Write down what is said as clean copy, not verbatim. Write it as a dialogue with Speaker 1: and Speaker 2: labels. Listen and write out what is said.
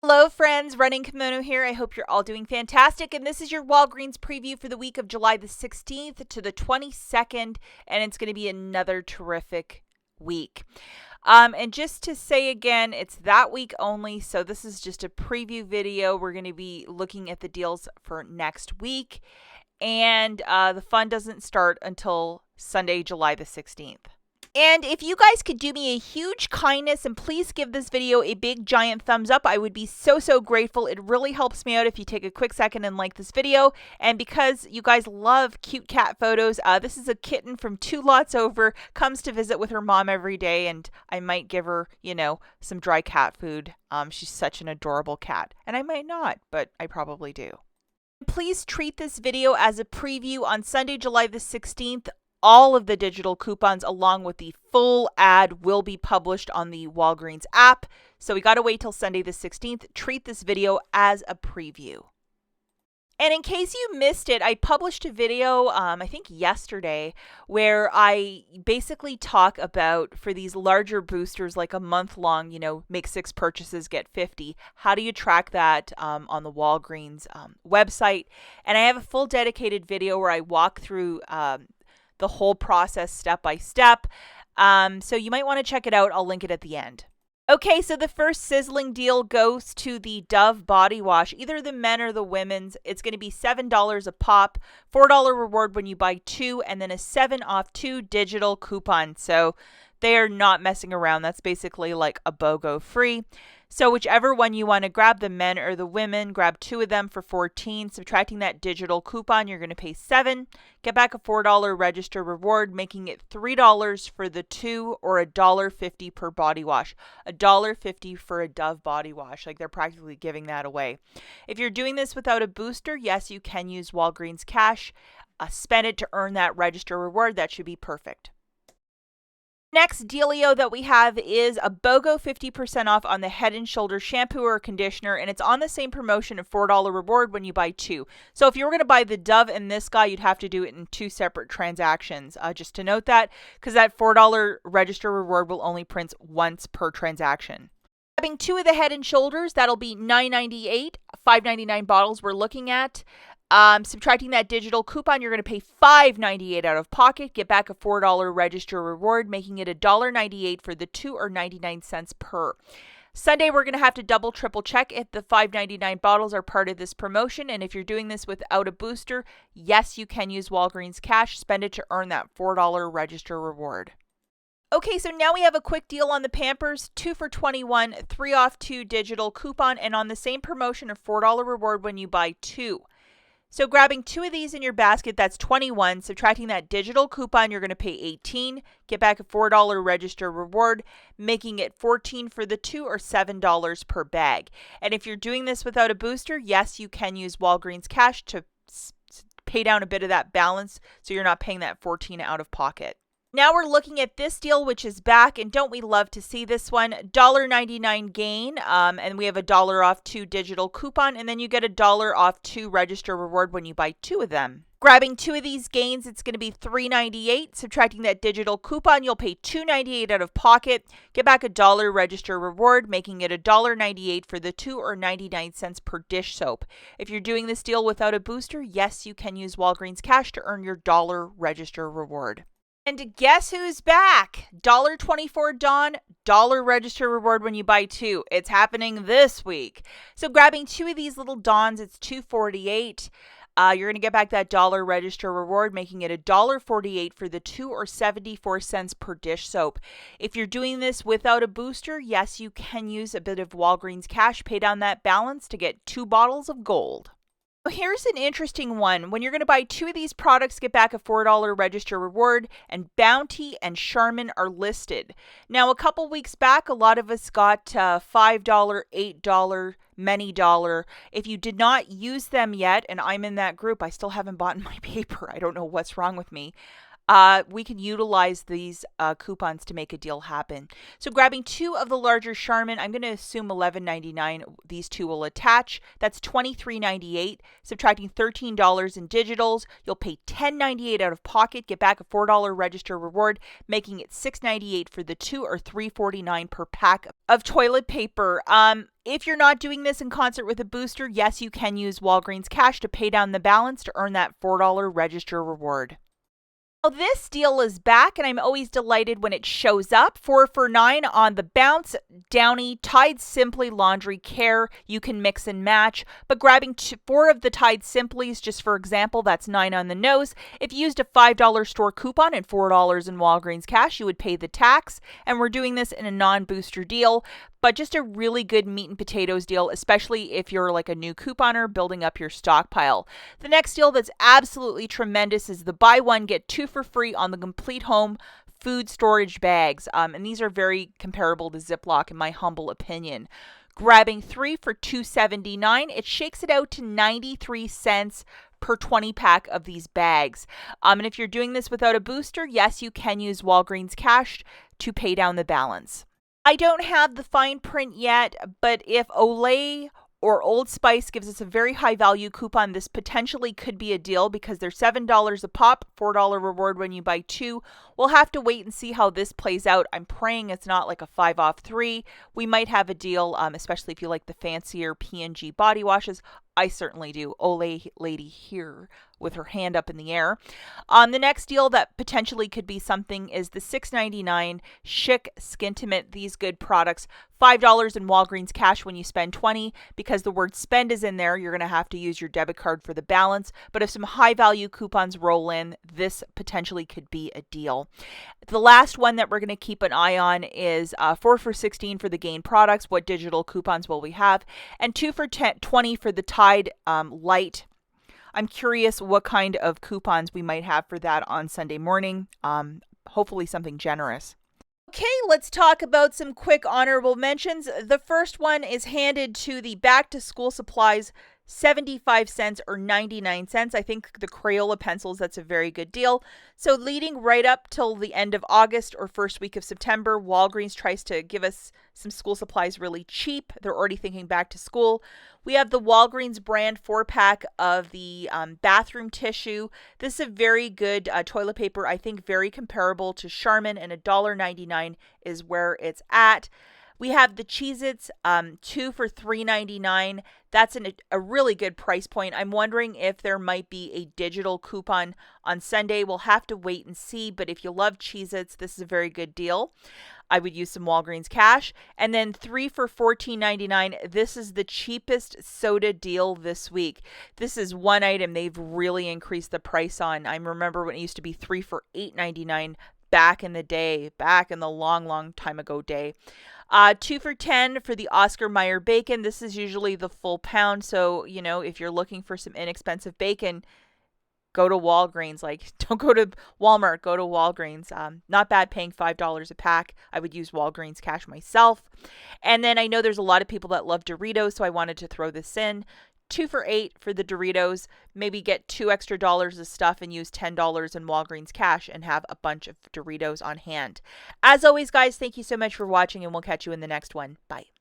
Speaker 1: Hello friends, Running Kimono here. I hope you're all doing fantastic, and this is your Walgreens preview for the week of July the 16th to the 22nd, and it's going to be another terrific week. And just to say again, it's that week only, so this is just a preview video. We're going to be looking at the deals for next week, and the fun doesn't start until Sunday, July the 16th. And if you guys could do me a huge kindness and please give this video a big giant thumbs up, I would be so grateful. It really helps me out if you take a quick second and like this video. And because you guys love cute cat photos, this is a kitten from 2 lots over, comes to visit with her mom every day, and I might give her, some dry cat food. She's such an adorable cat. And I might not, but I probably do. Please treat this video as a preview. On Sunday, July the 16th. All of the digital coupons along with the full ad will be published on the Walgreens app. So we got to wait till Sunday the 16th. Treat this video as a preview. And in case you missed it, I published a video, I think yesterday, where I basically talk about, for these larger boosters, like a month long, make 6 purchases, get 50. How do you track that on the Walgreens website? And I have a full dedicated video where I walk through the whole process step by step. So you might want to check it out. I'll link it at the end. Okay, so the first sizzling deal goes to the Dove body wash, either the men or the women's. It's going to be $7 a pop, $4 reward when you buy 2, and then a 7 off 2 digital coupon. So they are not messing around. That's basically like a BOGO free. So whichever one you want to grab, the men or the women, grab 2 of them for $14. Subtracting that digital coupon, you're going to pay $7. Get back a $4 register reward, making it $3 for the 2 or $1.50 per body wash. $1.50 for a Dove body wash. Like, they're practically giving that away. If you're doing this without a booster, yes, you can use Walgreens cash. Spend it to earn that register reward. That should be perfect. Next dealio that we have is a BOGO 50% off on the Head & Shoulders shampoo or conditioner, and it's on the same promotion of $4 reward when you buy 2. So if you were going to buy the Dove and this guy, you'd have to do it in 2 separate transactions. Just to note that, because that $4 register reward will only print once per transaction. Grabbing 2 of the Head & Shoulders, that'll be $9.98, $5.99 bottles we're looking at. Subtracting that digital coupon, you're going to pay $5.98 out of pocket. Get back a $4 register reward, making it $1.98 for the 2 or 99 cents per. Sunday, we're going to have to double, triple check if the $5.99 bottles are part of this promotion. And if you're doing this without a booster, yes, you can use Walgreens cash. Spend it to earn that $4 register reward. Okay, so now we have a quick deal on the Pampers, 2 for $21, 3 off 2 digital coupon, and on the same promotion of $4 reward when you buy 2. So grabbing 2 of these in your basket, that's $21. Subtracting that digital coupon, you're going to pay $18. Get back a $4 register reward, making it $14 for the 2 or $7 per bag. And if you're doing this without a booster, yes, you can use Walgreens cash to pay down a bit of that balance so you're not paying that $14 out of pocket. Now we're looking at this deal, which is back, and don't we love to see this one? $1.99 gain, and we have a $1 off 2 digital coupon, and then you get a $1 off 2 register reward when you buy 2 of them. Grabbing 2 of these gains, it's going to be $3.98. Subtracting that digital coupon, you'll pay $2.98 out of pocket. Get back a $1 register reward, making it $1.98 for the 2 or 99 cents per dish soap. If you're doing this deal without a booster, yes, you can use Walgreens cash to earn your $1 register reward. And guess who's back? $1.24 Dawn, $1 register reward when you buy 2. It's happening this week. So grabbing 2 of these little Dawns, it's $2.48. You're going to get back that $1 register reward, making it $1.48 for the 2 or 74 cents per dish soap. If you're doing this without a booster, yes, you can use a bit of Walgreens cash, pay down that balance to get 2 bottles of gold. Here's an interesting one. When you're going to buy 2 of these products, get back a $4 register reward, and Bounty and Charmin are listed. Now, a couple weeks back, a lot of us got $5, $8, many dollar. If you did not use them yet, and I'm in that group, I still haven't bought my paper. I don't know what's wrong with me. we can utilize these coupons to make a deal happen. So grabbing 2 of the larger Charmin, I'm going to assume $11.99. These 2 will attach. That's $23.98. Subtracting $13 in digitals, you'll pay $10.98 out of pocket, get back a $4 register reward, making it $6.98 for the 2 or $3.49 per pack of toilet paper. If you're not doing this in concert with a booster, yes, you can use Walgreens cash to pay down the balance to earn that $4 register reward. Well, this deal is back, and I'm always delighted when it shows up. 4 for $9 on the Bounce, Downy, Tide Simply Laundry Care. You can mix and match, but grabbing 4 of the Tide Simplies, just for example, that's $9 on the nose. If you used a $5 store coupon and $4 in Walgreens cash, you would pay the tax, and we're doing this in a non-booster deal. But just a really good meat and potatoes deal, especially if you're like a new couponer building up your stockpile. The next deal that's absolutely tremendous is the buy one, get 2 for free on the complete home food storage bags. And these are very comparable to Ziploc in my humble opinion. Grabbing 3 for $2.79, it shakes it out to 93 cents per 20 pack of these bags. And if you're doing this without a booster, yes, you can use Walgreens cash to pay down the balance. I don't have the fine print yet, but if Olay or Old Spice gives us a very high value coupon, this potentially could be a deal because they're $7 a pop, $4 reward when you buy 2. We'll have to wait and see how this plays out. I'm praying it's not like a 5 off 3. We might have a deal, especially if you like the fancier P&G body washes. I certainly do. Olay lady here with her hand up in the air. The next deal that potentially could be something is the $6.99 Chic Skintimate. These good products, $5 in Walgreens cash when you spend $20. Because the word spend is in there, you're going to have to use your debit card for the balance. But if some high value coupons roll in, this potentially could be a deal. The last one that we're going to keep an eye on is 4 for $16 for the Gain products. What digital coupons will we have? And 2 for $20 for the Tide Light. I'm curious what kind of coupons we might have for that on Sunday morning. Hopefully something generous. Okay, let's talk about some quick honorable mentions. The first one is handed to the back to school supplies, 75 cents or 99 cents. I think the Crayola pencils, that's a very good deal. So leading right up till the end of August or first week of September, Walgreens tries to give us some school supplies really cheap. They're already thinking back to school. We have the Walgreens brand 4-pack of the bathroom tissue. This is a very good toilet paper. I think very comparable to Charmin, and $1.99 is where it's at. We have the Cheez-Its, 2 for $3.99. That's a really good price point. I'm wondering if there might be a digital coupon on Sunday. We'll have to wait and see, but if you love Cheez-Its, this is a very good deal. I would use some Walgreens cash. And then 3 for $14.99. This is the cheapest soda deal this week. This is one item they've really increased the price on. I remember when it used to be 3 for $8.99 back in the day, back in the long, long time ago day. 2 for $10 for the Oscar Mayer bacon. This is usually the full pound. So, if you're looking for some inexpensive bacon, go to Walgreens. Don't go to Walmart, go to Walgreens. Not bad paying $5 a pack. I would use Walgreens cash myself. And then I know there's a lot of people that love Doritos, so I wanted to throw this in. 2 for $8 for the Doritos. Maybe get $2 extra of stuff and use $10 in Walgreens cash and have a bunch of Doritos on hand. As always, guys, thank you so much for watching, and we'll catch you in the next one. Bye.